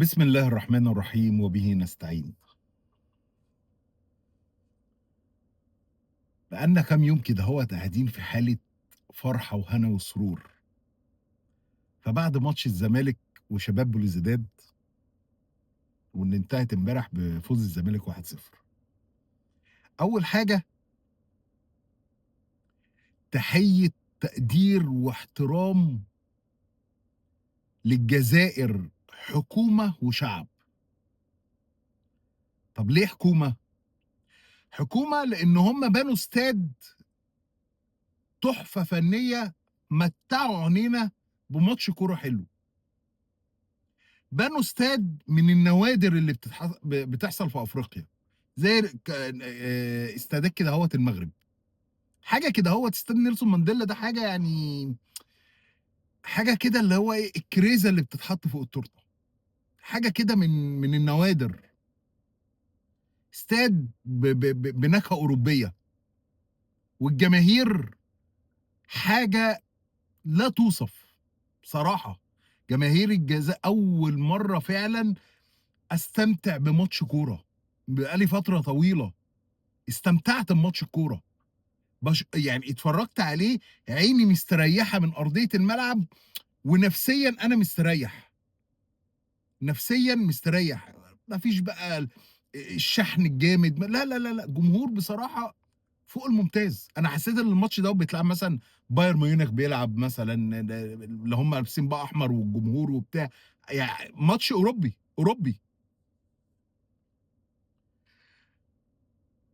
بسم الله الرحمن الرحيم وبه نستعين. بقالنا كام يوم كده قاعدين في حالة فرحة وهنا وسرور. فبعد ماتش الزمالك وشباب بلوزداد واللي انتهت امبارح بفوز الزمالك 1-0. أول حاجة تحية تقدير واحترام للجزائر حكومة وشعب. طب ليه حكومة؟ حكومة لأن هم بنوا استاد تحفة فنية، متعوا عينينا بماتش كورة حلو. بنوا استاد من النوادر اللي بتحصل في افريقيا، زي استادات كده المغرب. حاجه كده استاد نيلسون مانديلا ده حاجه يعني، حاجه كده اللي هو ايه الكريزه اللي بتتحط فوق التورته. حاجه كده من النوادر. استاد بنكهه اوروبيه، والجماهير حاجه لا توصف بصراحه. جماهير الجزاء اول مره فعلا استمتع بماتش كوره بقالي فتره طويله. استمتعت بماتش الكوره، يعني اتفرجت عليه، عيني مستريحه من ارضيه الملعب، ونفسيا انا مستريح. نفسيا مستريح. مفيش بقى الشحن الجامد، لا لا لا لا، جمهور بصراحه فوق الممتاز. انا حسيت ان الماتش ده بيتلعب مثلا بايرن ميونخ بيلعب مثلا، اللي هم لابسين بقى احمر والجمهور وبتاع، يعني ماتش اوروبي اوروبي.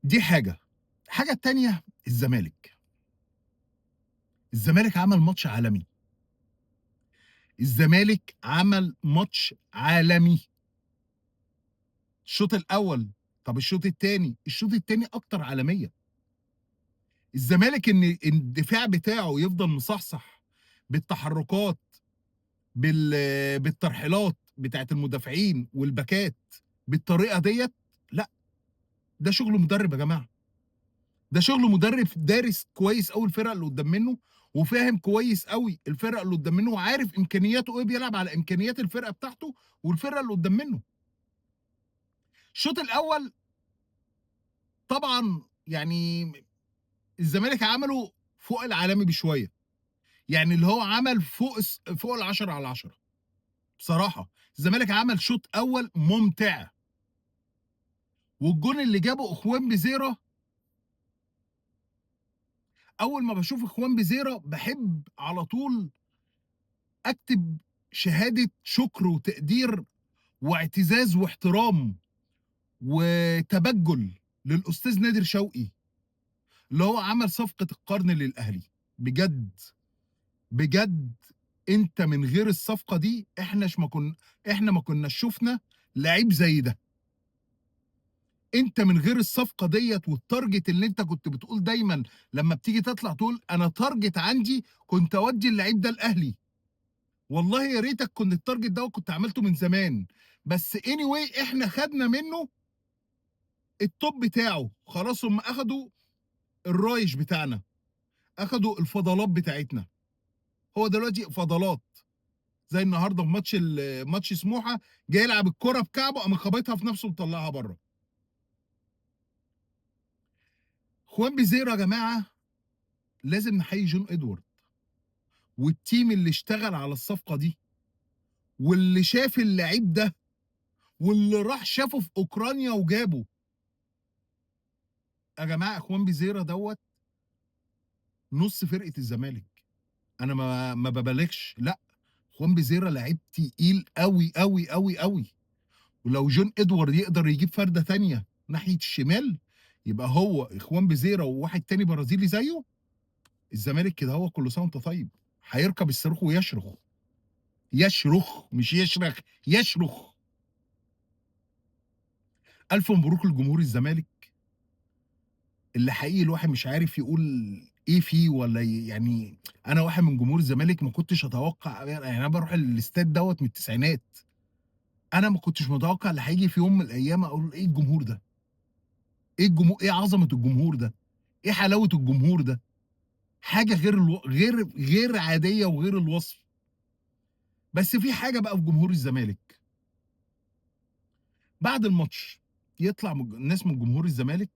دي حاجه التانيه الزمالك عمل ماتش عالمي. الزمالك عمل ماتش عالمي. الشوط الاول. طب الشوط التاني اكتر عالميه. الزمالك ان الدفاع بتاعه يفضل مصحصح بالتحركات، بالترحيلات بتاعت المدافعين والباكات بالطريقه ديت. لا، ده شغل مدرب يا جماعه. ده شغل مدرب دارس كويس قوي الفرقه اللي قدام منه، وفاهم كويس قوي الفرقه اللي قدام منه، وعارف امكانياته ايه، بيلعب على امكانيات الفرقه بتاعته والفرقه اللي قدام منه. الشوط الاول طبعا يعني الزمالك عمله فوق العالمي بشويه، يعني اللي هو عمل فوق ال10 على 10. بصراحه الزمالك عمل شوط اول ممتع. والجون اللي جابه اخوان بزيره، اول ما بشوف اخوان بزيره بحب على طول اكتب شهاده شكر وتقدير واعتزاز واحترام وتبجل للاستاذ نادر شوقي، اللي هو عمل صفقه القرن للاهلي. بجد بجد، انت من غير الصفقه دي احنا ما كناش شفنا لعيب زي ده. انت من غير الصفقه ديت والتارجت اللي انت كنت بتقول دايما لما بتيجي تطلع تقول انا تارجت عندي كنت اودي اللعيب ده الاهلي. والله يا ريتك كنت التارجت ده وكنت عملته من زمان. بس anyway احنا خدنا منه التوب بتاعه خلاص. هم اخدوا الرايش بتاعنا، اخدوا الفضلات بتاعتنا. هو دلوقتي فضلات. زي النهارده في ماتش سموحه، جاي يلعب الكره بكعبه قام خابطها في نفسه ومطلعها بره. خوان بيزيرو يا جماعه لازم نحيي جون ادوارد والتيم اللي اشتغل على الصفقه دي، واللي شاف اللعيب ده، واللي راح شافه في اوكرانيا وجابه. يا جماعه اخوان بيزيرا نص فرقه الزمالك. انا ما ببالغش، لا. اخوان بيزيرا لعيب تقيل قوي قوي قوي قوي. ولو جون ادوارد يقدر يجيب فرده تانية ناحيه الشمال، يبقى هو اخوان بيزيرا وواحد تاني برازيلي زيه. الزمالك كده كل سنه وانت طيب. هيركب الصاروخ ويشرخ. يشرخ مش يشرخ، يشرخ. الف مبروك لجمهور الزمالك، اللي حقيقي الواحد مش عارف يقول ايه فيه ولا يعني. انا واحد من جمهور الزمالك ما كنتش اتوقع، يعني انا بروح الاستاد من التسعينات. انا ما كنتش متوقع اللي هيجي في يوم من الايام اقول ايه الجمهور ده، ايه الجمهور، ايه عظمه الجمهور ده، ايه حلاوه الجمهور ده. حاجه غير عاديه وغير الوصف. بس في حاجه بقى في جمهور الزمالك، بعد الماتش يطلع ناس من جمهور الزمالك،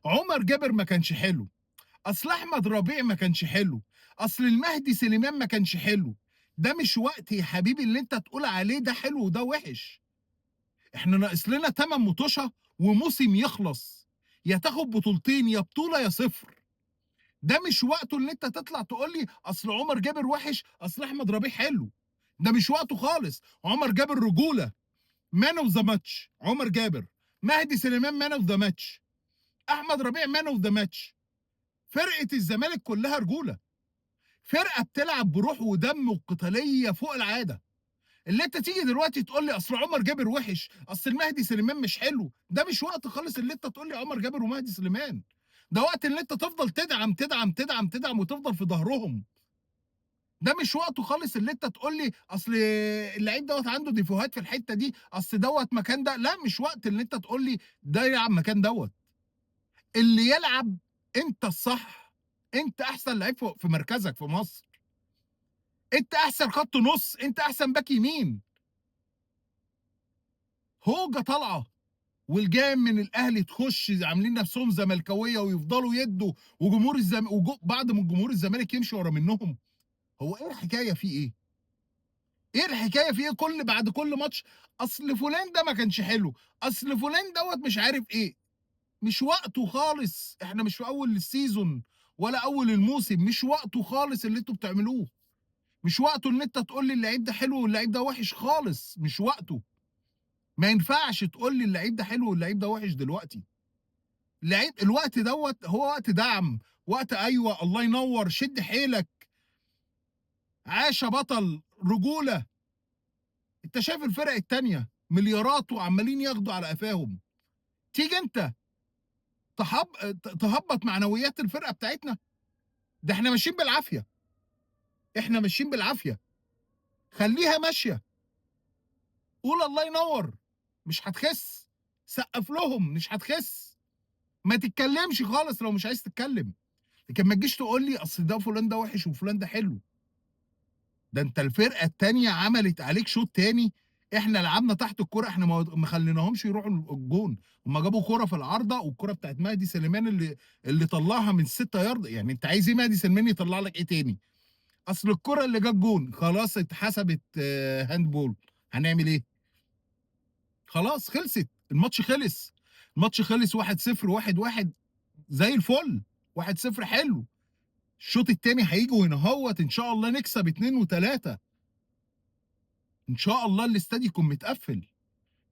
عمر جابر ما كانش حلو، أصل أحمد ربيع ما كانش حلو، أصل المهدي سليمان ما كانش حلو. ده مش وقت يا حبيبي اللي أنت تقول عليه ده حلو وده وِحِش. إحنا ناقص لنا 8 مُطوشة وموسم يخلص، يا تاخد بطولتين يا بطولة يا صفر. ده مش وقته اللي أنت تطلع تقول لي أصل عمر جابر وِحِش، أصل أحمد ربيع حلو. ده مش وقته خالص. عمر جابر رجولة، man of the match عمر جابر، مهدي سليمان man of the match، أحمد ربيع man of the match. فرقة الزمالك كلها رجولة، فرقة بتلعب بروح ودم وقتالية فوق العادة. اللي أنت تيجي دلوقتي تقول لي أصل عمر جابر وِحِش، أصل المهدي سليمان مش حلو، ده مش وقت خالص اللي أنت تقول لي عمر جابر ومهدي سليمان. ده وقت اللي أنت تفضل تدعم، تدعم، تدعم، تدعم وتفضل في ضهرهم. ده مش وقته خالص اللي أنت تقول لي أصل اللعيب دوّة عنده ديفوهات في الحتة دي، أصل دوّة مكان ده، لأ مش وقت اللي أنت تقول لي ده يلعب مكان دوّة. اللي يلعب أنت الصح، أنت أحسن لعيب في مركزك في مصر، أنت أحسن خط نُص، أنت أحسن باك يمين. هوجة طالعة والجاي من الأهلي تخش عاملين نفسهم زملكاوية ويفضلوا يدّوا وجمهور بعض من جمهور الزمالك يمشي ورا منهم. هو إيه الحكاية في إيه؟ إيه الحكاية في إيه بعد كل ماتش أصل فلان ده ما كانش حلو، أصل فلان دوّة مش عارف إيه. مش وقته خالص، إحنا مش في أول السيزون ولا أول الموسم، مش وقته خالص اللي أنتم بتعملوه. مش وقته إن أنت تقول لي اللعيب ده حلو واللعيب ده وِحِش خالص، مش وقته. ما ينفعش تقول لي اللعيب ده حلو واللعيب ده وِحِش دلوقتي. الوقت دوّة هو وقت دعم، وقت أيوه الله ينوّر، شد حيلك، عاش يا بطل، رجولة. أنت شايف الفرق التانية مليارات وعمّالين ياخدوا على قفاهم، تيجي أنت تحب تهبّط معنويات الفرقة بتاعتنا؟ ده إحنا ماشيين بالعافية، إحنا ماشيين بالعافية. خلّيها ماشية، قُل الله ينوّر، مش هتخِس، سقّف لهم مش هتخِس، ما تتكلّمش خالص لو مش عايز تتكلّم، لكن ما تجيش تقول لي أصل ده فلان ده وِحِش وفلان ده حلو. ده أنت الفرقة التانية عملت عليك شوط تاني، إحنا لعبنا تحت الكورة، إحنا ما خلّيناهمش يروحوا الجون، هُم جابوا كورة في العارضة والكورة بتاعة مهدي سليمان اللي طلّعها من ال6 ياردة، يعني أنت عايز إيه مهدي سليمان يطلّع لك إيه تاني؟ أصل الكورة اللي جات جون خلاص اتحسبت handball. هنعمل إيه؟ خلاص خلصت، الماتش خلص، الماتش خلص 1-0 1-1 زي الفل، 1-0 حلو. الشوط التاني هييجي وهنا أهوّة إن شاء الله نكسب 2 و3. إن شاء الله الاستاد يكون متقفّل.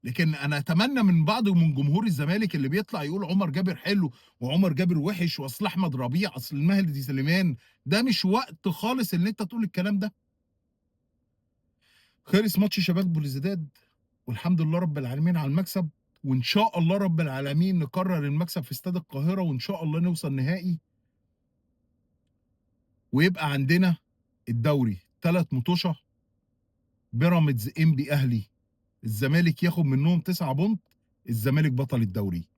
لكن أنا أتمنى من من جمهور الزمالك اللي بيطلع يقول عمر جابر حلو وعمر جابر وِحِش وأصل أحمد ربيع، أصل المهدي سليمان، ده مش وقت خالص إن أنت تقول الكلام ده. خلص ماتش شباب بلوزداد والحمد لله رب العالمين على المكسب، وإن شاء الله رب العالمين نكرر المكسب في استاد القاهرة وإن شاء الله نوصل نهائي ويبقى عندنا الدوري 3 مُطوشة، بيراميدز، إنبي، أهلي، الزمالك ياخد منهم 9 بونت، الزمالك بطل الدوري.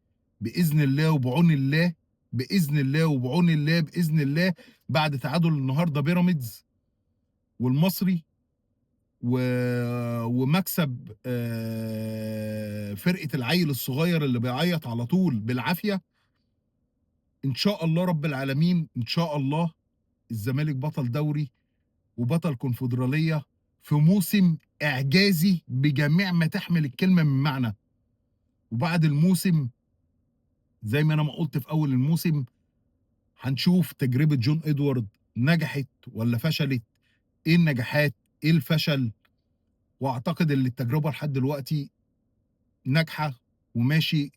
بإذن الله وبعون الله، بإذن الله وبعون الله، بإذن الله بعد تعادل النهارده بيراميدز والمصري و ومكسب فرقة العيل الصغير اللي بيعيّط على طول بالعافية، إن شاء الله رب العالمين، إن شاء الله الزمالك بطل دوري وبطل كونفدرالية في موسم إعجازي بجميع ما تحمل الكلمة من معنى. وبعد الموسم زي ما أنا ما قُلت في أول الموسم، هنشوف تجربة جون إدوارد نجحت والّا فشلت، إيه النجاحات، إيه الفشل، وأعتقد إن التجربة لحد دلوقتي ناجحة وماشي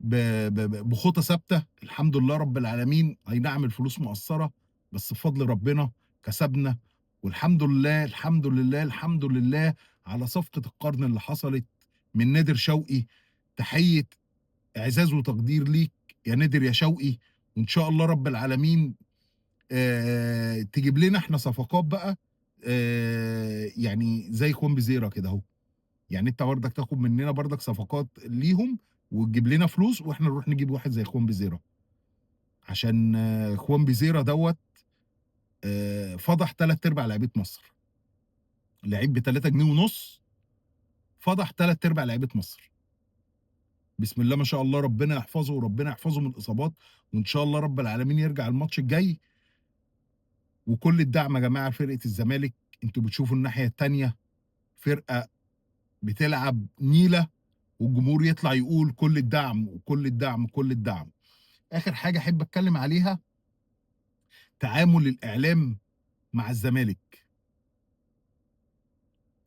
ب ب ب بخطى ثابتة، الحمد لله رب العالمين. أي نعم الفلوس مقصّرة، بس بفضل ربنا كسبنا، والحمد لله، الحمد لله، الحمد لله على صفقة القرن اللي حصلت من نادر شوقي. تحية إعزاز وتقدير ليك يا نادر يا شوقي، وإن شاء الله رب العالمين تجيب لنا إحنا صفقات بقى يعني زي خوان بيزيرا كده أهو. يعني أنت برضك تاخد مننا برضك صفقات ليهم وتجيب لنا فلوس وإحنا نروح نجيب واحد زي خوان بيزيرا، عشان خوان بيزيرا دوّة فضح 3 أرباع لعيبة مصر. لعيب ب3 جنيه ونُص فضح 3/4 لعيبة مصر. بسم الله ما شاء الله، ربنا يحفظه وربنا يحفظه من الإصابات، وإن شاء الله رب العالمين يرجع الماتش الجاي. وكل الدعم يا جماعة لفرقة الزمالك. أنتم بتشوفوا الناحية التانية فرقة بتلعب نيلة، والجمهور يطلع يقول كل الدعم وكل الدعم وكل الدعم. آخر حاجة أحب أتكلم عليها، تعامل الإعلام مع الزمالك.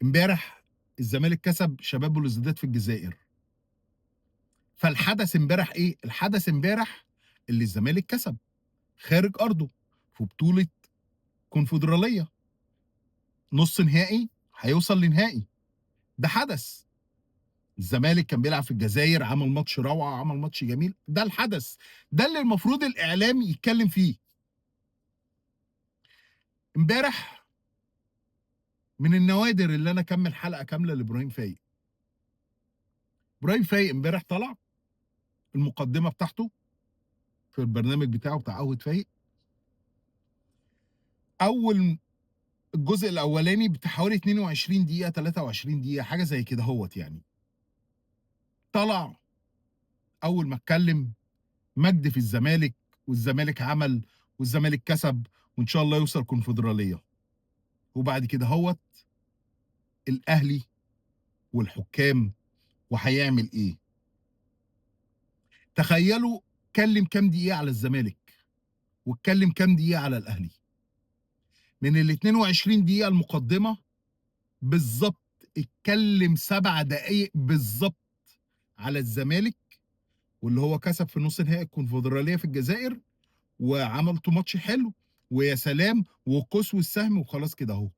امبارح الزمالك كسب شباب بلوزداد في الجزائر. فالحدث امبارح ايه؟ الحدث امبارح اللي الزمالك كسب خارج ارضه في بطولة كونفدرالية، نص نهائي هيوصل لنهائي. ده حدث. الزمالك كان بيلعب في الجزائر، عمل ماتش روعة، عمل ماتش جميل. ده الحدث، ده اللي المفروض الاعلام يتكلم فيه. امبارح من النوادر اللي انا اكمل حلقة كاملة لابراهيم فايق. ابراهيم فايق امبارح طلع المقدمة بتاعته في البرنامج بتاعه بتاع قهوة فايق. اول الجزء الاولاني بتاع حوالي 22 دقيقه 23 دقيقه حاجه زي كده هوت يعني. طلع اول ما اتكلم مجد في الزمالك، والزمالك عمل، والزمالك كسب، وان شاء الله يوصل كونفدراليه. وبعد كده هوت الاهلي والحكام وهيعمل ايه. تخيلوا اتكلم كام دقيقه على الزمالك واتكلم كام دقيقه على الاهلي. من ال 22 دقيقه المقدمه بالظبط اتكلم 7 دقائق بالظبط على الزمالك، واللي هو كسب في نص نهائي الكونفدراليه في الجزائر، وعملتوا ماتش حلو ويا سلام والقوس والسهم وخلاص كده اهو.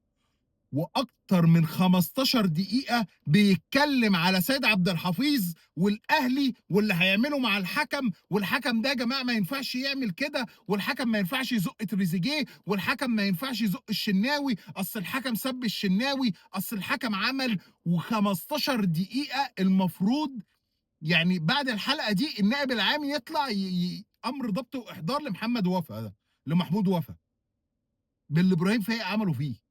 واكتر من 15 دقيقه بيتكلم على سيد عبد الحفيظ والاهلي واللي هيعمله مع الحكم، والحكم ده يا جماعه ما ينفعش يعمل كده، والحكم ما ينفعش يزق تريزيجيه، والحكم ما ينفعش يزق الشناوي، اصل الحكم سب الشناوي، اصل الحكم عمل. و15 دقيقه المفروض يعني بعد الحلقه دي النائب العام يطلع امر ضبط واحضار لمحمد وفا ده، لمحمود وفا، باللي ابراهيم فايق عمله فيه.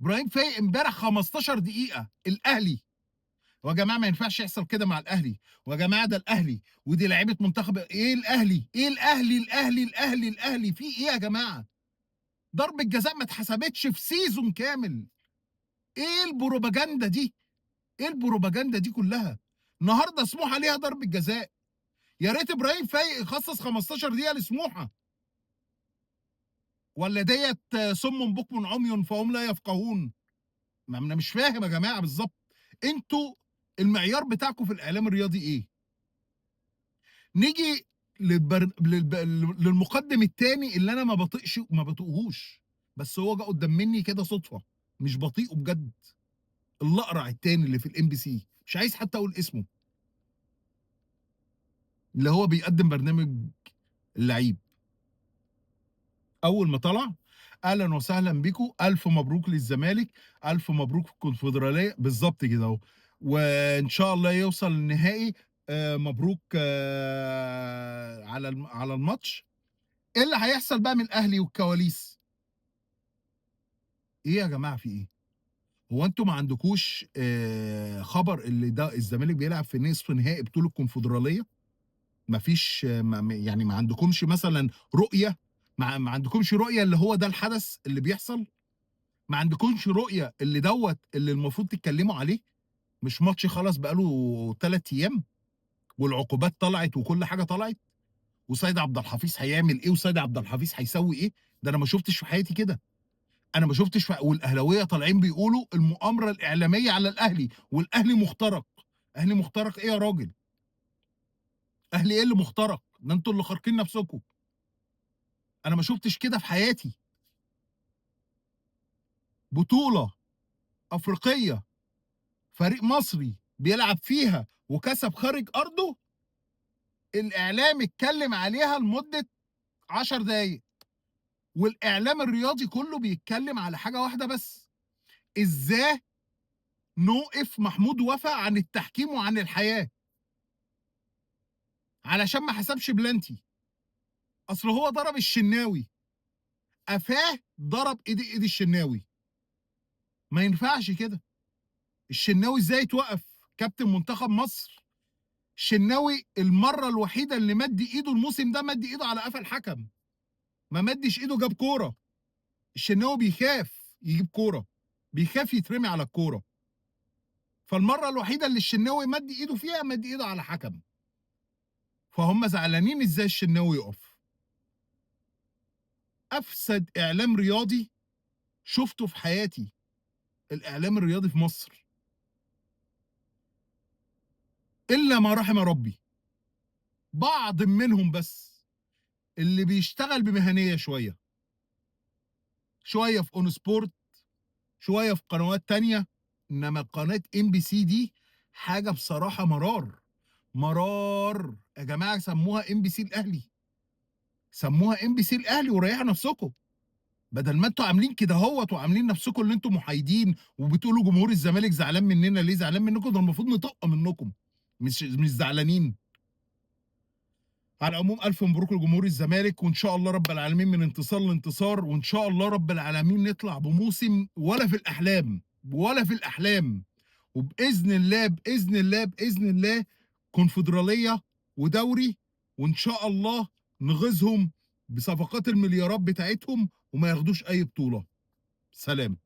ابراهيم فايق امبارح 15 دقيقه الاهلي. ويا جماعه ما ينفعش يحصل كده مع الاهلي، ويا جماعه ده الاهلي ودي لعيبه منتخب ايه الاهلي، ايه الاهلي الاهلي الاهلي الاهلي في ايه يا جماعه؟ ضربه جزاء ما اتحسبتش في سيزون كامل. ايه البروباجندا دي؟ ايه البروباجندا دي كلها؟ النهارده سموحه ليها ضربه جزاء. يا ريت ابراهيم فايق يخصص 15 دقيقه لسموحه. ولا ديت صم بكم عمي فهم لا يفقهون. ما انا مش فاهم يا جماعه بالظبط انتوا المعيار بتاعكم في الاعلام الرياضي ايه. نيجي للمقدم الثاني اللي انا ما بطيقهوش، بس هو جه قدام مني كده صدفه، مش بطيقه بجد. الاقرع الثاني اللي في الام بي سي، مش عايز حتى اقول اسمه، اللي هو بيقدم برنامج اللعيب. اول ما طلع اهلا وسهلا بيكم، الف مبروك للزمالك، الف مبروك في الكونفدراليه، بالظبط كده اهو، وان شاء الله يوصل النهائي. مبروك على على الماتش. ايه اللي هيحصل بقى من الاهلي والكواليس؟ ايه يا جماعه في ايه؟ هو انتوا ما عندكوش خبر اللي ده الزمالك بيلعب في نصف نهائي بطوله الكونفدراليه؟ ما فيش يعني ما عندكمش مثلا رؤيه؟ ما عندكمش رؤيه اللي هو ده الحدث اللي بيحصل؟ ما عندكمش رؤيه اللي دوت اللي المفروض تتكلموا عليه؟ مش ماتش خلاص بقاله 3 ايام والعقوبات طلعت وكل حاجه طلعت، وسيد عبد الحفيظ هيعمل ايه وسيد عبد الحفيظ هيسوي ايه؟ ده انا ما شفتش في حياتي كده. انا ما شفتش والاهلاويه طالعين بيقولوا المؤامره الاعلاميه على الاهلي والاهلي مخترق. اهلي مخترق ايه يا راجل؟ اهلي ايه اللي مخترق؟ ده انتوا اللي خارقين نفسكم. انا ما شفتش كده في حياتي. بطوله افريقيه فريق مصري بيلعب فيها وكسب خارج ارضه، الاعلام اتكلم عليها لمده 10 دقايق، والاعلام الرياضي كله بيتكلم على حاجه واحده بس: ازاي نوقف محمود وفا عن التحكيم وعن الحياه علشان ما حسبش بلانتي. اصل هو ضرب الشناوي، قفاه ضرب ايد الشناوي. ما ينفعش كده. الشناوي ازاي اتوقف كابتن منتخب مصر؟ الشناوي المره الوحيده اللي مد ايده الموسم ده مد ايده على قفا الحكم، ما مدش ايده جاب كوره. الشناوي بيخاف يجيب كوره، بيخاف يترمي على الكوره. فالمره الوحيده اللي الشناوي مد ايده فيها مد ايده على حكم. فهم زعلانين ازاي الشناوي يقف. افسد اعلام رياضي شفته في حياتي الاعلام الرياضي في مصر، الا ما رحم ربي. بعض منهم بس اللي بيشتغل بمهنيه شويه، شويه في اون سبورت، شويه في قنوات تانية. انما قناه ام بي سي دي حاجه بصراحه مرار. مرار يا جماعه، سموها ام بي سي الاهلي، سموها ام بي سي الاهلي وريحوا نفسكم. بدل ما انتوا عاملين كده اهوت وعاملين نفسكم اللي انتوا محايدين وبتقولوا جمهور الزمالك زعلان مننا ليه، زعلان منكم ده المفروض نطق منكم، مش زعلانين. على العموم الف مبروك لجمهور الزمالك، وان شاء الله رب العالمين من انتصار لانتصار، وان شاء الله رب العالمين نطلع بموسم ولا في الاحلام، ولا في الاحلام. وباذن الله باذن الله باذن الله كونفدراليه ودوري، وان شاء الله نغيظهم بصفقات المليارات بتاعتهم وما ياخدوش اي بطوله. سلام.